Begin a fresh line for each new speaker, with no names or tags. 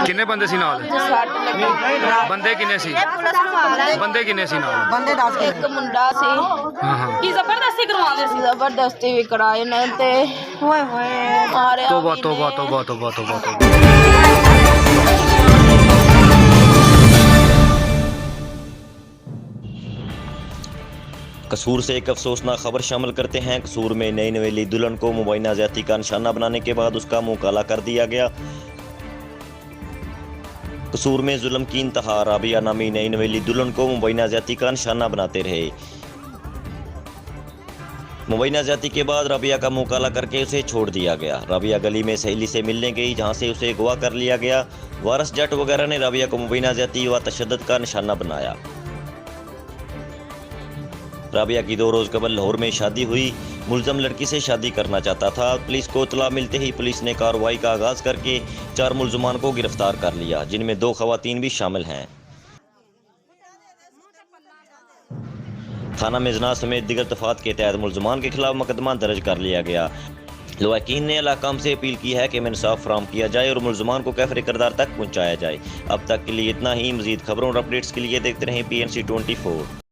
किन्ने बंदे सी नाल?
सट लगी
बंदे किन्ने सी? बंदे किन्ने सी नाल?
बंदे 10 एक मुंडा सी
हाँ हाँ।
की जबरदस्ती करवाते सी?
जबरदस्ती भी कराए ने ते होए होए मारे
तौबा तौबा तौबा तौबा तौबा तौबा।
कसूर से एक अफसोसनाक खबर शामिल करते हैं। कसूर में नई नवेली दुल्हन को मुबैना ज्यादती का निशाना बनाने के बाद उसका मुंह काला कर दिया गया। कसूर में जुल्म की इंतहा। राबिया नामी नई नवेली दुल्हन को मुबैना ज्यादती का निशाना बनाते रहे। मुबैना ज्यादती के बाद राबिया का मुंह काला करके उसे छोड़ दिया गया। राबिया गली में सहेली से मिलने गई, जहां से उसे अगवा कर लिया गया। वारस जट वगैरह ने राबिया को मुबैना ज्यादती व तशद्दुद का निशाना बनाया। राबिया की 2 रोज कबल लाहौर में शादी हुई। मुलजम लड़की से शादी करना चाहता था। पुलिस को इत्तला मिलते ही पुलिस ने कार्रवाई का आगाज करके 4 मुलजमान को गिरफ्तार कर लिया, जिनमें 2 खवातीन भी शामिल हैं। थाना मेजना समेत दिगर दफात के तहत मुलजमान के खिलाफ मुकदमा दर्ज कर लिया गया। लवाकिन ने अहकाम से अपील की है कि इंसाफ फराहम किया जाए और मुलजमान को कैफरे किरदार तक पहुँचाया जाए। अब तक के लिए इतना ही। मजीद खबरों और अपडेट्स के लिए देखते रहें PNC 24।